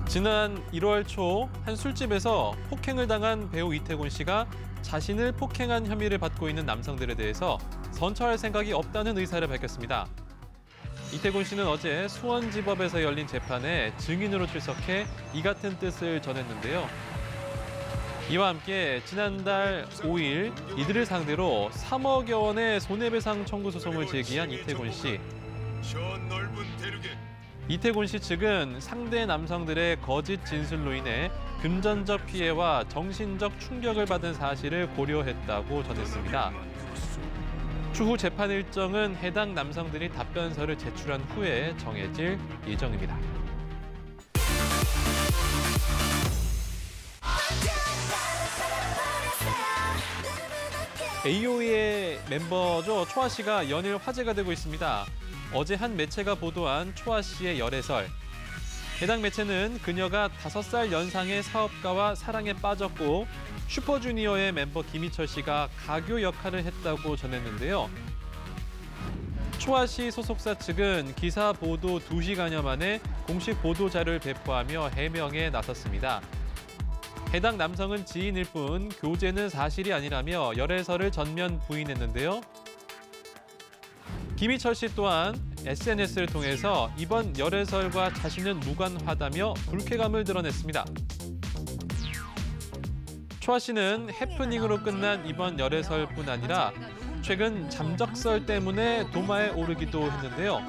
지난 1월 초 한 술집에서 폭행을 당한 배우 이태곤 씨가 자신을 폭행한 혐의를 받고 있는 남성들에 대해서 선처할 생각이 없다는 의사를 밝혔습니다. 이태곤 씨는 어제 수원지법에서 열린 재판에 증인으로 출석해 이 같은 뜻을 전했는데요. 이와 함께 지난달 5일 이들을 상대로 3억여 원의 손해배상 청구 소송을 제기한 이태곤 씨. 이태곤 씨 측은 상대 남성들의 거짓 진술로 인해 금전적 피해와 정신적 충격을 받은 사실을 고려했다고 전했습니다. 추후 재판 일정은 해당 남성들이 답변서를 제출한 후에 정해질 예정입니다. AOA의 멤버죠. 초아 씨가 연일 화제가 되고 있습니다. 어제 한 매체가 보도한 초아 씨의 열애설. 해당 매체는 그녀가 5살 연상의 사업가와 사랑에 빠졌고 슈퍼주니어의 멤버 김희철 씨가 가교 역할을 했다고 전했는데요. 초아 씨 소속사 측은 기사 보도 2시간여 만에 공식 보도 자료를 배포하며 해명에 나섰습니다. 해당 남성은 지인일 뿐 교제는 사실이 아니라며 열애설을 전면 부인했는데요. 김희철 씨 또한 SNS를 통해서 이번 열애설과 자신은 무관하다며 불쾌감을 드러냈습니다. 초아 씨는 해프닝으로 끝난 이번 열애설뿐 아니라 최근 잠적설 때문에 도마에 오르기도 했는데요.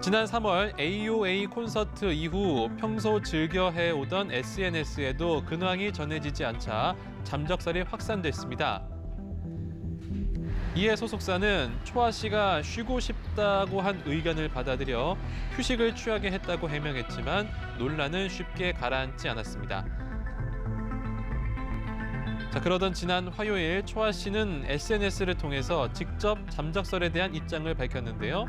지난 3월 AOA 콘서트 이후 평소 즐겨 해오던 SNS에도 근황이 전해지지 않자 잠적설이 확산됐습니다. 이에 소속사는 초아 씨가 쉬고 싶다고 한 의견을 받아들여 휴식을 취하게 했다고 해명했지만 논란은 쉽게 가라앉지 않았습니다. 자, 그러던 지난 화요일 초아 씨는 SNS를 통해서 직접 잠적설에 대한 입장을 밝혔는데요.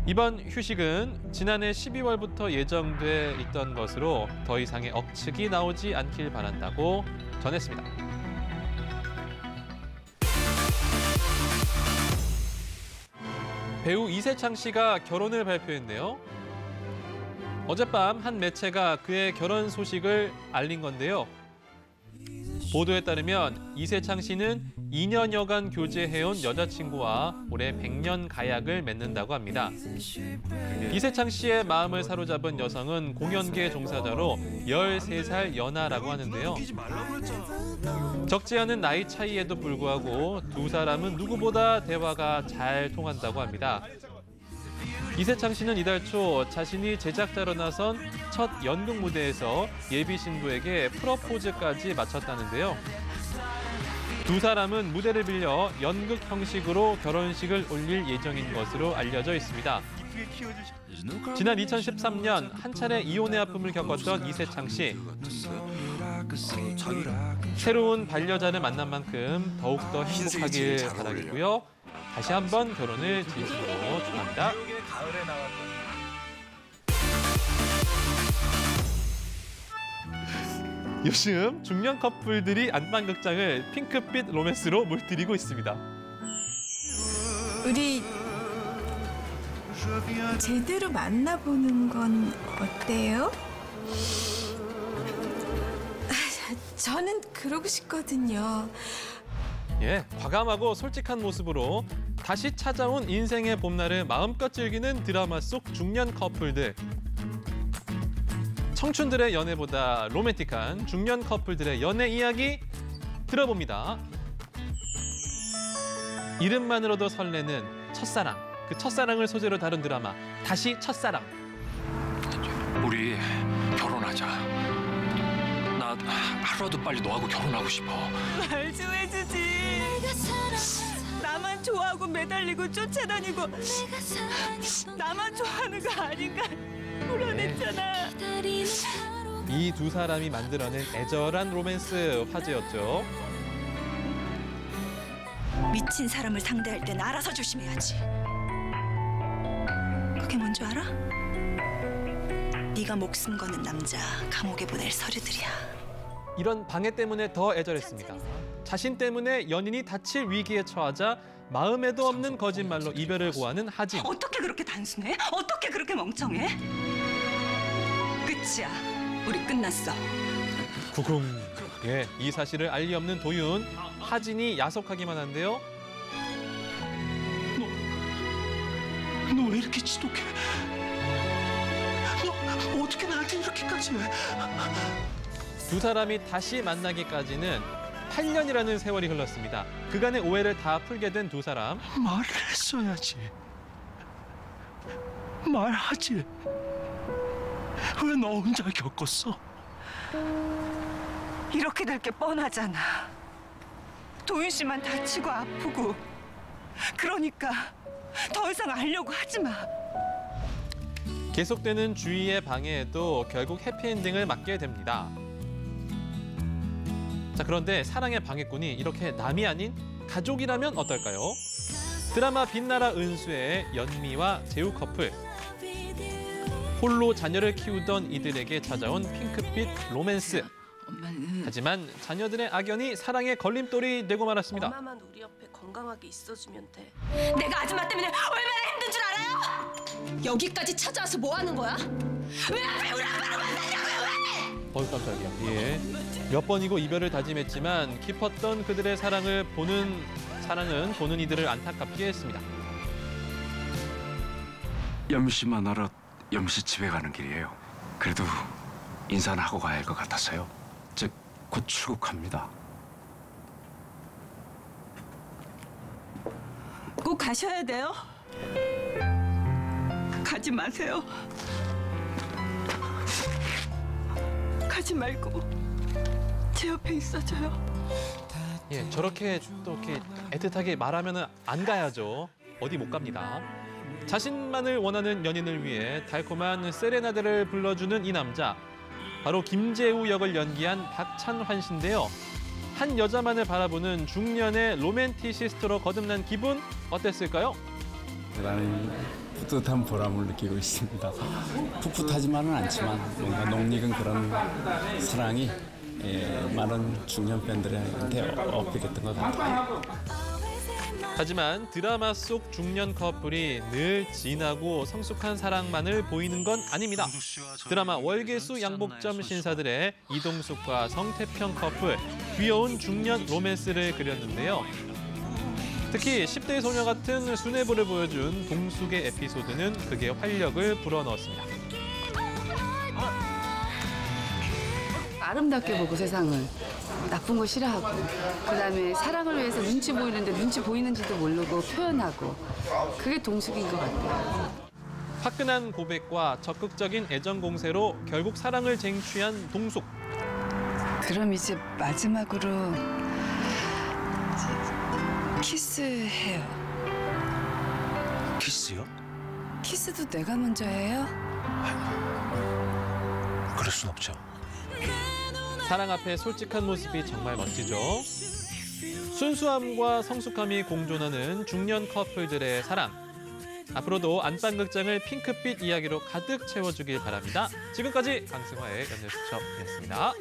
이번 휴식은 지난해 12월부터 예정돼 있던 것으로 더 이상의 억측이 나오지 않길 바란다고 전했습니다. 배우 이세창 씨가 결혼을 발표했네요. 어젯밤 한 매체가 그의 결혼 소식을 알린 건데요. 보도에 따르면 이세창 씨는 2년여간 교제해온 여자친구와 올해 100년 가약을 맺는다고 합니다. 이세창 씨의 마음을 사로잡은 여성은 공연계 종사자로 13살 연하라고 하는데요. 적지 않은 나이 차이에도 불구하고 두 사람은 누구보다 대화가 잘 통한다고 합니다. 이세창 씨는 이달 초 자신이 제작자로 나선 첫 연극 무대에서 예비 신부에게 프러포즈까지 마쳤다는데요. 두 사람은 무대를 빌려 연극 형식으로 결혼식을 올릴 예정인 것으로 알려져 있습니다. 지난 2013년 한 차례 이혼의 아픔을 겪었던 이세창 씨. 새로운 반려자를 만난 만큼 더욱더 행복하길 바라겠고요. 다시 한번 결혼을 진심으로 축하합니다. 요즘 중년 커플들이 안방극장을 핑크빛 로맨스로 물들이고 있습니다. 우리 제대로 만나보는 건 어때요? 저는 그러고 싶거든요. 예, 과감하고 솔직한 모습으로 다시 찾아온 인생의 봄날을 마음껏 즐기는 드라마 속 중년 커플들. 청춘들의 연애보다 로맨틱한 중년 커플들의 연애 이야기 들어봅니다. 이름만으로도 설레는 첫사랑. 그 첫사랑을 소재로 다룬 드라마 다시 첫사랑. 우리 결혼하자. 나 하루라도 빨리 너하고 결혼하고 싶어. 말 좀 해주지. 나만 좋아하고 매달리고 쫓아다니고 나만 좋아하는 거 아닌가 불안했잖아. 이 두 사람이 만들어낸 애절한 로맨스 화제였죠. 미친 사람을 상대할 땐 알아서 조심해야지. 그게 뭔 줄 알아? 네가 목숨 거는 남자 감옥에 보낼 서류들이야. 이런 방해 때문에 더 애절했습니다. 자신 때문에 연인이 다칠 위기에 처하자 마음에도 없는 거짓말로 이별을 고하는 하진. 어떻게 그렇게 단순해? 어떻게 그렇게 멍청해? 끝이야. 우리 끝났어. 구궁. 예, 이 사실을 알 리 없는 도윤. 하진이 야속하기만 한데요. 너 왜 이렇게 지독해? 너 어떻게 나한테 이렇게까지 해? 두 사람이 다시 만나기까지는 8년이라는 세월이 흘렀습니다. 그간의 오해를 다 풀게 된 두 사람. 말을 했어야지. 말하지. 왜 너 혼자 겪었어? 이렇게 될 게 뻔하잖아. 도윤 씨만 다치고 아프고. 그러니까 더 이상 알려고 하지 마. 계속되는 주위의 방해에도 결국 해피엔딩을 맞게 됩니다. 자, 그런데 사랑의 방해꾼이 이렇게 남이 아닌 가족이라면 어떨까요? 드라마 빛나라 은수의 연미와 재우 커플. 홀로 자녀를 키우던 이들에게 찾아온 핑크빛 로맨스. 하지만 자녀들의 악연이 사랑의 걸림돌이 되고 말았습니다. 엄마만 우리 옆에 건강하게 있어주면 돼. 내가 아줌마 때문에 얼마나 힘든 줄 알아요? 여기까지 찾아와서 뭐 하는 거야? 왜 앞에 우리 아빠를 만나냐고요, 왜? 깜짝이야. 예. 몇 번이고 이별을 다짐했지만 깊었던 그들의 사랑은 보는 이들을 안타깝게 했습니다. 염씨 만나러 염씨 집에 가는 길이에요. 그래도 인사는 하고 가야 할 것 같아서요. 곧 출국합니다. 꼭 가셔야 돼요? 가지 마세요. 가지 말고 제 옆에 있어줘요. 예, 저렇게 또 이렇게 애틋하게 말하면은 안 가야죠. 어디 못 갑니다. 자신만을 원하는 연인을 위해 달콤한 세레나데를 불러주는 이 남자. 바로 김재우 역을 연기한 박찬환 씨인데요. 한 여자만을 바라보는 중년의 로맨티시스트로 거듭난 기분 어땠을까요? 대단히 뿌듯한 보람을 느끼고 있습니다. 풋풋하지만은 않지만 뭔가 녹익은 그런 사랑이 많은 중년 팬들한테 어필했던 것 같아요. 하지만 드라마 속 중년 커플이 늘 진하고 성숙한 사랑만을 보이는 건 아닙니다. 드라마 월계수 양복점 신사들의 이동숙과 성태평 커플, 귀여운 중년 로맨스를 그렸는데요. 특히 10대 소녀 같은 수뇌부를 보여준 동숙의 에피소드는 극의 활력을 불어넣었습니다. 아름답게 보고 세상을 나쁜 거 싫어하고 그다음에 사랑을 위해서 눈치 보이는데 눈치 보이는지도 모르고 표현하고 그게 동숙인 것 같아요. 화끈한 고백과 적극적인 애정 공세로 결국 사랑을 쟁취한 동숙. 그럼 이제 마지막으로 키스해요. 키스요? 키스도 내가 먼저 해요? 그럴 순 없죠. 사랑 앞에 솔직한 모습이 정말 멋지죠. 순수함과 성숙함이 공존하는 중년 커플들의 사랑. 앞으로도 안방극장을 핑크빛 이야기로 가득 채워주길 바랍니다. 지금까지 강승화의 연애수첩이었습니다.